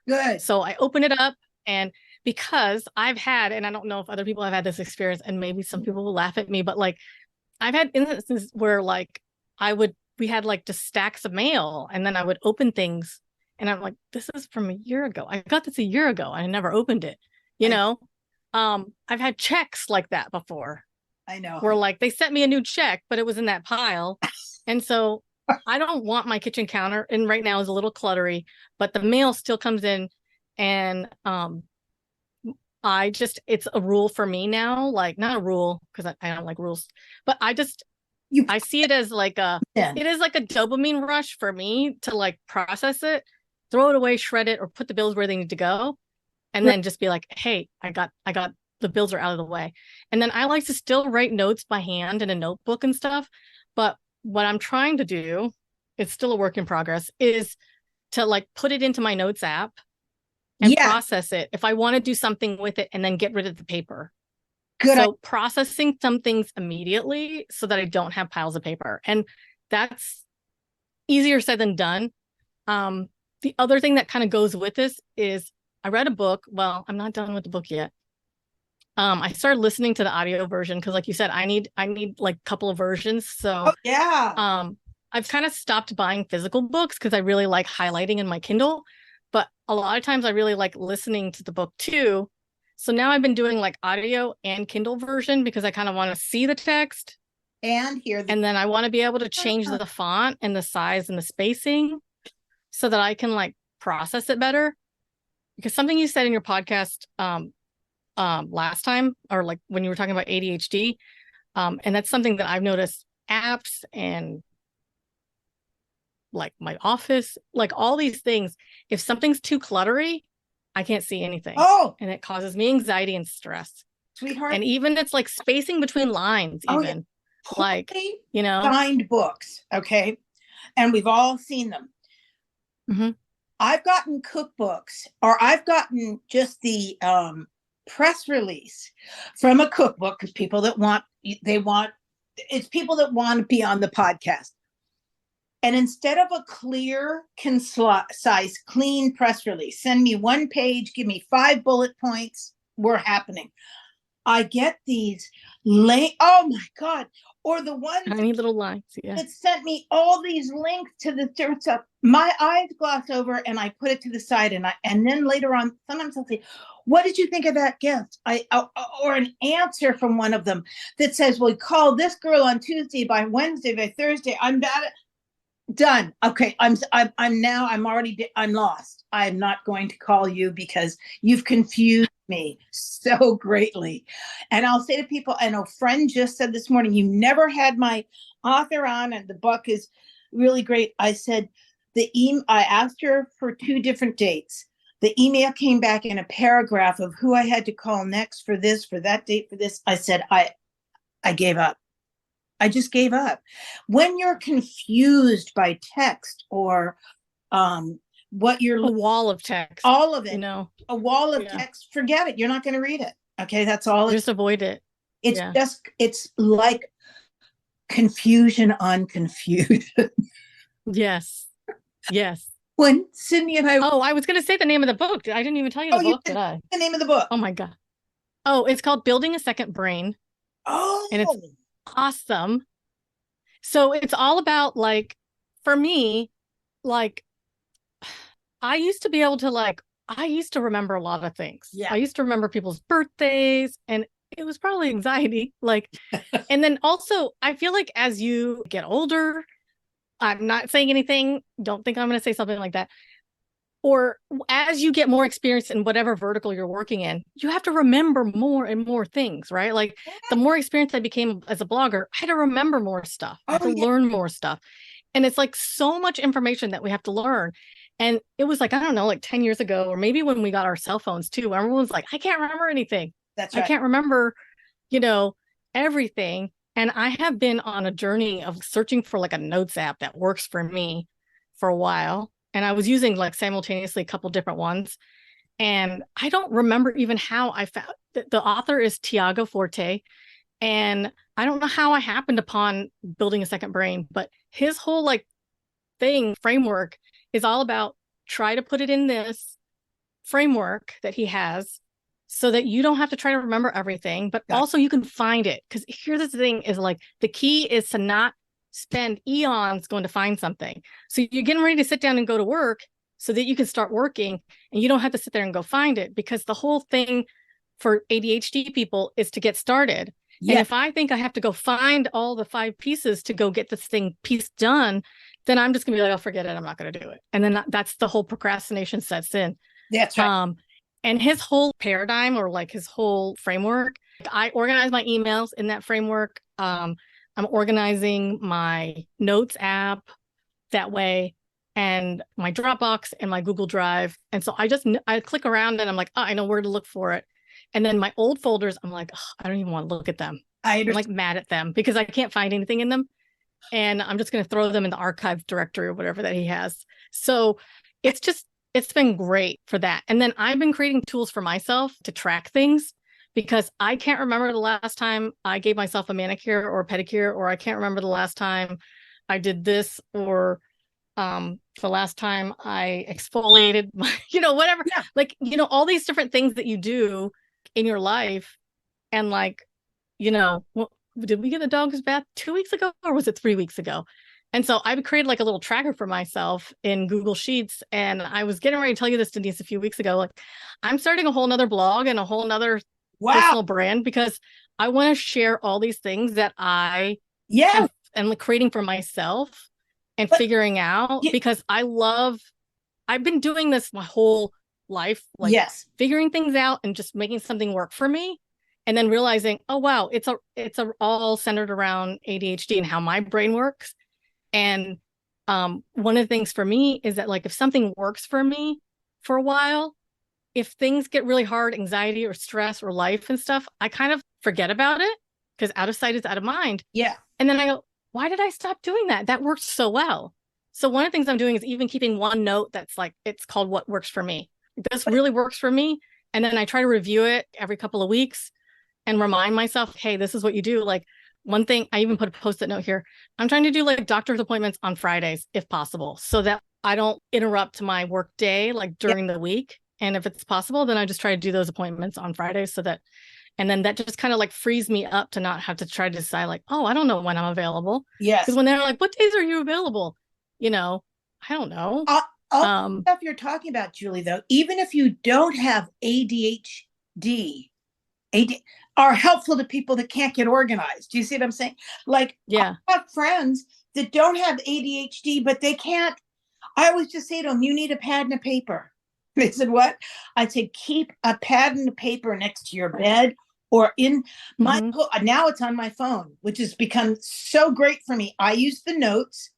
Good. So I open it up, and because I've had, and I don't know if other people have had this experience, and maybe some people will laugh at me, but like I've had instances where like we had like just stacks of mail, and then I would open things and I'm like, this is from a year ago. I got this a year ago and I never opened it. You know, I've had checks like that before. I know. Where like they sent me a new check, but it was in that pile. And so I don't want my kitchen counter, and right now is a little cluttery, but the mail still comes in, and it's a rule for me now, like not a rule because I don't like rules, but I see it as like it is like a dopamine rush for me to like process it, throw it away, shred it, or put the bills where they need to go. And then just be like, hey, I got the bills are out of the way. And then I like to still write notes by hand in a notebook and stuff. But what I'm trying to do, it's still a work in progress, is to like put it into my notes app and process it if I want to do something with it, and then get rid of the paper. Good. So processing some things immediately so that I don't have piles of paper. And that's easier said than done. The other thing that kind of goes with this is I read a book. Well, I'm not done with the book yet. I started listening to the audio version because, like you said, I need like a couple of versions. So I've kind of stopped buying physical books because I really like highlighting in my Kindle. But a lot of times I really like listening to the book too. So now I've been doing like audio and Kindle version because I kind of want to see the text and hear and then I want to be able to change the font and the size and the spacing so that I can like process it better. Because something you said in your podcast last time, or like when you were talking about ADHD, and that's something that I've noticed, apps and like my office, like all these things, if something's too cluttery, I can't see anything. Oh, and it causes me anxiety and stress. Sweetheart. And even it's like spacing between lines, even like, you know, signed books. Okay. And we've all seen them. Mm-hmm. I've gotten cookbooks, or I've gotten just the press release from a cookbook, because people that want, it's people that want to be on the podcast. And instead of a clear, concise, clean press release, send me one page, give me 5 bullet points, we're happening. I get these oh my God. Or the ones tiny little lines. Yeah. It sent me all these links to the search up. My eyes gloss over and I put it to the side, and then later on, sometimes I'll say, what did you think of that gift? Or an answer from one of them that says, well, call this girl on Tuesday, by Wednesday, by Thursday. I'm done. Okay. I'm lost. I'm not going to call you because you've confused me so greatly. And I'll say to people, and a friend just said this morning, you never had my author on and the book is really great. I said, I asked her for 2 different dates. The email came back in a paragraph of who I had to call next for this, for that date, for this. I said, I gave up. I just gave up. When you're confused by text or what you're a wall of text, all of it, you know, a wall of text, forget it. You're not going to read it. Okay. That's all. Just avoid it. It's it's like confusion on confusion. Yes. Yes. When Cindie and I, I was going to say the name of the book. I didn't even tell you the book, did I? The name of the book. Oh my God. Oh, it's called Building a Second Brain. Oh, and it's awesome. So it's all about, like, for me, like, I used to be able to, like, I used to remember a lot of things. Yeah. I used to remember people's birthdays, and it was probably anxiety. Like, and then also I feel like as you get older, I'm not saying anything, don't think I'm going to say something like that. Or as you get more experience in whatever vertical you're working in, you have to remember more and more things, right? Like the more experience I became as a blogger, I had to remember more stuff. I had to learn more stuff. And it's like so much information that we have to learn. And it was like, I don't know, like 10 years ago, or maybe when we got our cell phones too, everyone's like, I can't remember anything. That's right. I can't remember, you know, everything. And I have been on a journey of searching for like a notes app that works for me for a while. And I was using like simultaneously a couple different ones. And I don't remember even how I found the author is Tiago Forte. And I don't know how I happened upon Building a Second Brain, but his whole like framework is all about try to put it in this framework that he has so that you don't have to try to remember everything, but also you can find it. Because here's the thing is like the key is to not spend eons going to find something. So you're getting ready to sit down and go to work so that you can start working and you don't have to sit there and go find it, because the whole thing for ADHD people is to get started. Yeah. And if I think I have to go find all the 5 pieces to go get this piece done, then I'm just gonna be like, oh, forget it. I'm not going to do it. And then that's the whole procrastination sets in. That's right. And his whole paradigm, or like his whole framework, I organize my emails in that framework. I'm organizing my notes app that way, and my Dropbox and my Google Drive. And so I click around and I'm like, oh, I know where to look for it. And then my old folders, I'm like, oh, I don't even want to look at them. I'm like mad at them because I can't find anything in them. And I'm just going to throw them in the archive directory or whatever that he has. So it's been great for that. And then I've been creating tools for myself to track things, because I can't remember the last time I gave myself a manicure or a pedicure, or I can't remember the last time I did this, or the last time I exfoliated my, whatever. Yeah. Like, all these different things that you do in your life. And like, well, did we get a dog's bath 2 weeks ago, or was it 3 weeks ago? And so I created like a little tracker for myself in Google Sheets. And I was getting ready to tell you this, Denise, a few weeks ago. Like, I'm starting a whole nother blog and a whole nother personal brand, because I want to share all these things that I am creating for myself and figuring out, because I've been doing this my whole life, like figuring things out and just making something work for me. And then realizing, oh, wow, it's all centered around ADHD and how my brain works. And one of the things for me is that, like, if something works for me for a while, if things get really hard, anxiety or stress or life and stuff, I kind of forget about it, because out of sight is out of mind. Yeah. And then I go, why did I stop doing that? That worked so well. So one of the things I'm doing is even keeping one note that's like, it's called What Works for Me. This really works for me. And then I try to review it every couple of weeks and remind myself, hey, this is what you do. Like, one thing, I even put a post-it note here. I'm trying to do like doctor's appointments on Fridays, if possible, so that I don't interrupt my work day like during the week. And if it's possible, then I just try to do those appointments on Fridays, so that, and then that just kind of like frees me up to not have to try to decide like, oh, I don't know when I'm available. Yes. Because when they're like, what days are you available? You know, I don't know. All the stuff you're talking about, Julie, though, even if you don't have ADHD, are helpful to people that can't get organized. Do you see what I'm saying? Like, I have friends that don't have ADHD, but they can't. I always just say to them, you need a pad and a paper. They said, what? I said, keep a pad and a paper next to your bed or in my, now it's on my phone, which has become so great for me. I use the notes.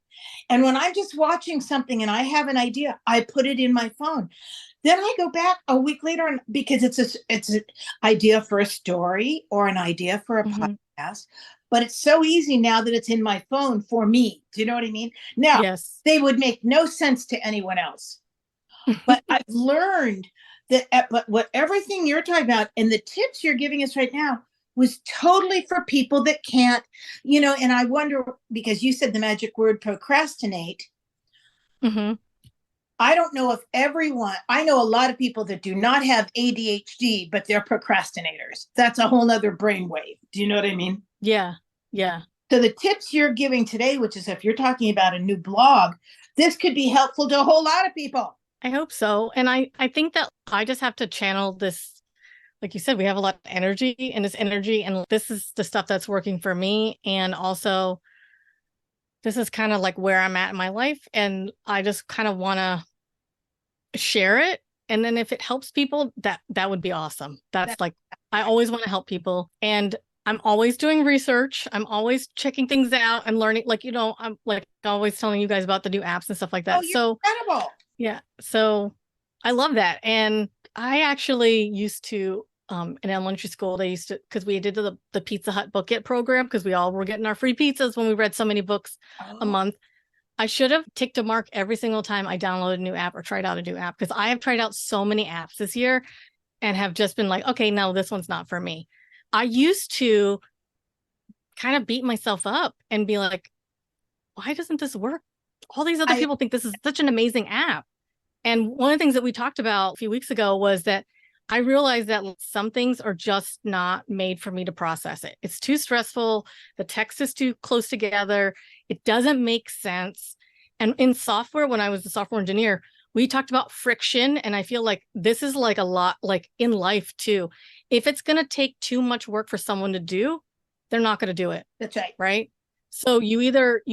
And when I'm just watching something and I have an idea, I put it in my phone. Then I go back a week later, and because it's an idea for a story or an idea for a podcast, but it's so easy now that it's in my phone for me. Do you know what I mean? Now, they would make no sense to anyone else, but I've learned that. But everything you're talking about and the tips you're giving us right now was totally for people that can't, and I wonder, because you said the magic word procrastinate. I don't know if I know a lot of people that do not have ADHD, but they're procrastinators. That's a whole nother brainwave. Do you know what I mean? Yeah. Yeah. So the tips you're giving today, which is if you're talking about a new blog, this could be helpful to a whole lot of people. I hope so. And I think that I just have to channel this. Like you said, we have a lot of energy, and this is the stuff that's working for me. And also, this is kind of like where I'm at in my life. And I just kind of want to share it. And then if it helps people, that would be awesome. That's like, I always want to help people. And I'm always doing research. I'm always checking things out and learning. Like, I'm like always telling you guys about the new apps and stuff like that. Oh, you're incredible. Yeah. So I love that. And I actually used to, in elementary school, they used to, because we did the Pizza Hut Book It program, because we all were getting our free pizzas when we read so many books a month. I should have ticked a mark every single time I downloaded a new app or tried out a new app, because I have tried out so many apps this year and have just been like, okay, no, this one's not for me. I used to kind of beat myself up and be like, why doesn't this work? All these other people think this is such an amazing app. And one of the things that we talked about a few weeks ago was that I realized that some things are just not made for me to process it. It's too stressful. The text is too close together. It doesn't make sense. And in software, when I was a software engineer, we talked about friction. And I feel like this is like a lot, like in life too. If it's going to take too much work for someone to do, they're not going to do it. That's right. Right. So you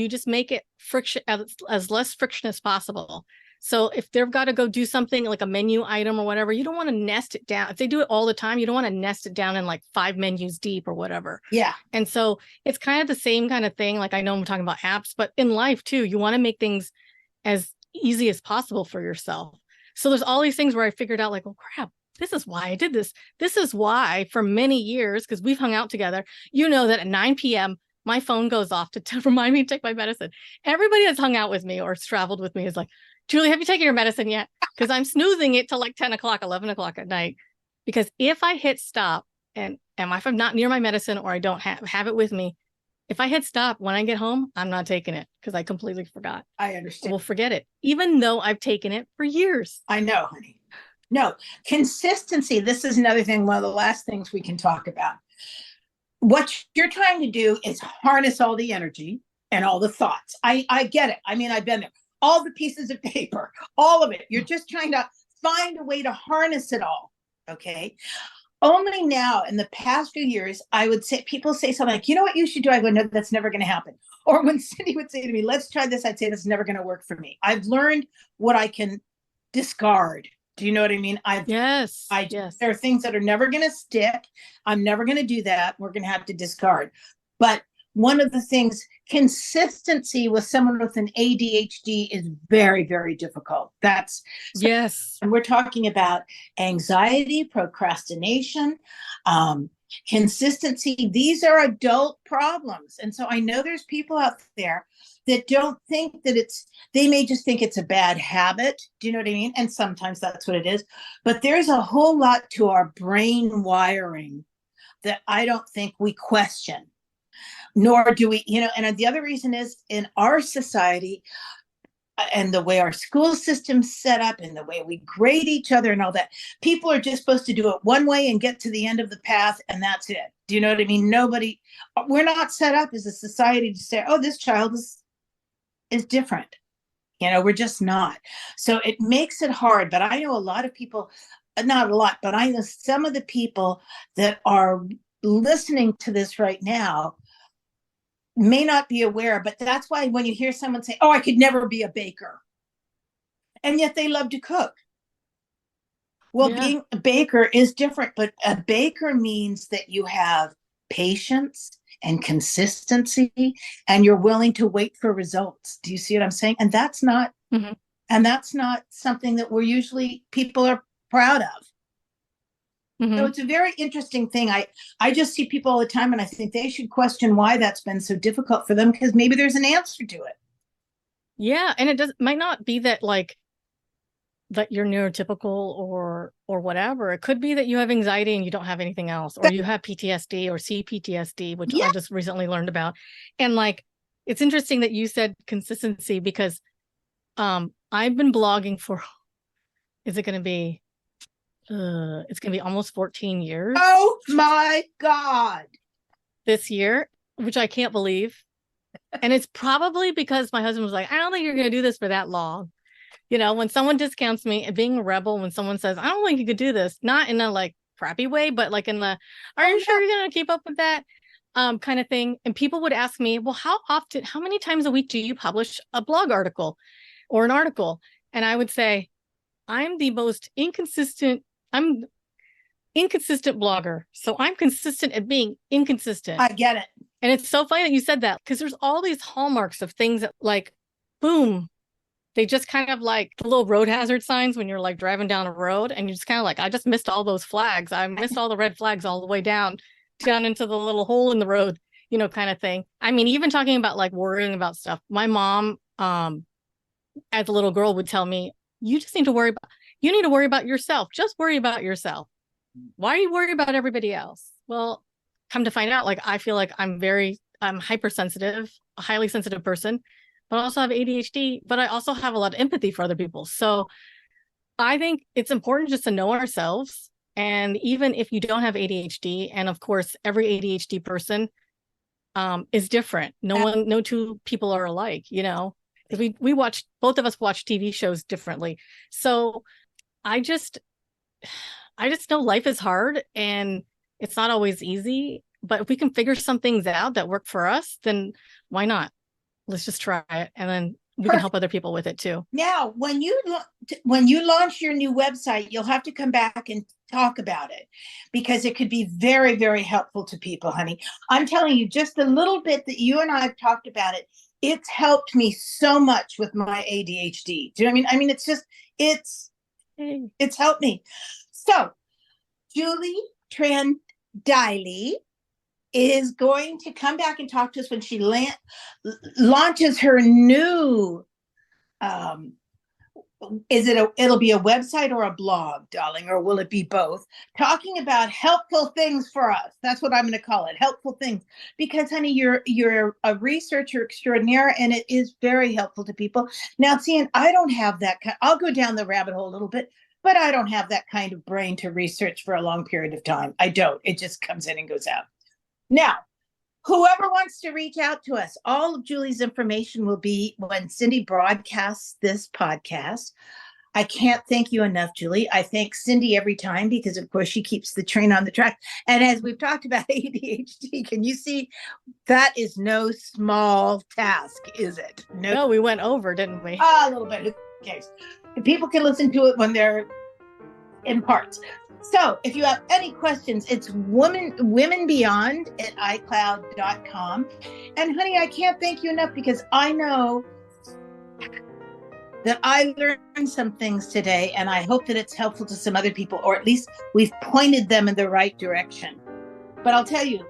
just make it friction as less friction as possible. So if they've got to go do something like a menu item or whatever, you don't want to nest it down. If they do it all the time, you don't want to nest it down in like 5 menus deep or whatever. Yeah. And so it's kind of the same kind of thing. Like, I know I'm talking about apps, but in life too, you want to make things as easy as possible for yourself. So there's all these things where I figured out like, oh crap, this is why I did this. This is why for many years, because we've hung out together, that at 9 p.m., my phone goes off to remind me to take my medicine. Everybody that's hung out with me or traveled with me is like, Julie, have you taken your medicine yet? Because I'm snoozing it till like 10 o'clock, 11 o'clock at night. Because if I hit stop and if I'm not near my medicine or I don't have it with me, if I hit stop when I get home, I'm not taking it because I completely forgot. I understand. We'll forget it, even though I've taken it for years. I know, honey. No, consistency. This is another thing, one of the last things we can talk about. What you're trying to do is harness all the energy. and all the thoughts. I get it. I mean, I've been there. All the pieces of paper, all of it. You're just trying to find a way to harness it all. Okay. Only now in the past few years, I would say, people say something like, you know what you should do? I go, no, that's never going to happen. Or when Cindie would say to me, let's try this, I'd say, that's never going to work for me. I've learned what I can discard. Do you know what I mean? Yes. There are things that are never going to stick. I'm never going to do that. We're going to have to discard. But one of the things, consistency with someone with an ADHD is very, very difficult. Yes. And we're talking about anxiety, procrastination, consistency. These are adult problems. And so I know there's people out there that don't think that they may just think it's a bad habit. Do you know what I mean? And sometimes that's what it is. But there's a whole lot to our brain wiring that I don't think we question. Nor do we, and the other reason is in our society and the way our school system's set up and the way we grade each other and all that, people are just supposed to do it one way and get to the end of the path, and that's it. Do you know what I mean? We're not set up as a society to say, oh, this child is different. We're just not. So it makes it hard. But I know a lot of people, not a lot, but I know some of the people that are listening to this right now may not be aware, but that's why when you hear someone say, oh, I could never be a baker, and yet they love to cook. Well, being a baker is different, but a baker means that you have patience and consistency, and you're willing to wait for results. Do you see what I'm saying? And that's not, and that's not something that people are proud of. So it's a very interesting thing. I just see people all the time, and I think they should question why that's been so difficult for them, because maybe there's an answer to it. Yeah, and it might not be that that you're neurotypical or whatever. It could be that you have anxiety and you don't have anything else, or you have PTSD or CPTSD, which I just recently learned about. And it's interesting that you said consistency, because I've been blogging for, it's going to be almost 14 years. Oh my God. This year, which I can't believe. And it's probably because my husband was like, I don't think you're going to do this for that long. When someone discounts me and being a rebel, when someone says, I don't think you could do this, not in a crappy way, but in the, are you sure you're going to keep up with that kind of thing? And people would ask me, well, how many times a week do you publish a blog article or an article? And I would say, I'm inconsistent blogger. So I'm consistent at being inconsistent. I get it. And it's so funny that you said that, because there's all these hallmarks of things that boom, they just kind of the little road hazard signs when you're driving down a road, and you're just kind of I just missed all those flags. I missed all the red flags all the way down into the little hole in the road, kind of thing. I mean, even talking about worrying about stuff. My mom, as a little girl, would tell me, you need to worry about yourself. Just worry about yourself. Why are you worried about everybody else? Well, come to find out, I feel like I'm hypersensitive, a highly sensitive person, but I also have ADHD, but I also have a lot of empathy for other people. So I think it's important just to know ourselves. And even if you don't have ADHD, and of course, every ADHD person is different. No two people are alike, because both of us watch TV shows differently. So I just know life is hard and it's not always easy, but if we can figure some things out that work for us, then why not? Let's just try it. And then we can help other people with it too. Now, when you launch your new website, you'll have to come back and talk about it, because it could be very, very helpful to people, honey. I'm telling you, just the little bit that you and I have talked about it, it's helped me so much with my ADHD. Do you know what I mean? It's helped me. So Julie Tran Deily is going to come back and talk to us when she launches her new it'll be a website or a blog, darling, or will it be both, talking about helpful things for us? That's what I'm going to call it, helpful things, because honey, you're a researcher extraordinaire, and it is very helpful to people. Now, see, I don't have that I'll go down the rabbit hole a little bit, but I don't have that kind of brain to research for a long period of time. I don't. It just comes in and goes out. Now, Whoever wants to reach out to us, all of Julie's information will be when Cindie broadcasts this podcast. I can't thank you enough, Julie. I thank Cindie every time because, of course, she keeps the train on the track. And as we've talked about ADHD, can you see that is no small task, is it? No, we went over, didn't we? A little bit. Okay. People can listen to it when they're in parts. So if you have any questions, it's womenbeyond@icloud.com. And honey, I can't thank you enough because I know that I learned some things today, and I hope that it's helpful to some other people, or at least we've pointed them in the right direction. But I'll tell you,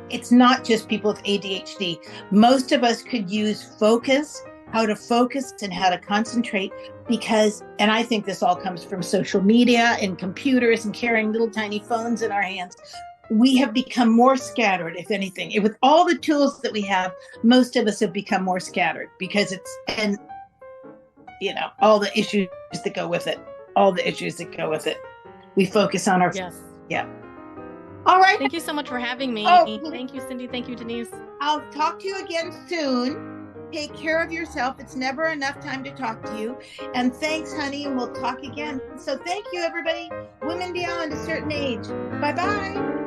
it's not just people with ADHD. Most of us could use focus, how to focus and how to concentrate, because, and I think this all comes from social media and computers and carrying little tiny phones in our hands. We have become more scattered, if anything. With all the tools that we have, most of us have become more scattered because and all the issues that go with it, We focus on our, yes. Yeah. All right. Thank you so much for having me. Thank you, Cindie. Thank you, Denise. I'll talk to you again soon. Take care of yourself. It's never enough time to talk to you. And thanks, honey, and we'll talk again. So thank you, everybody. Women beyond a certain age. Bye-bye.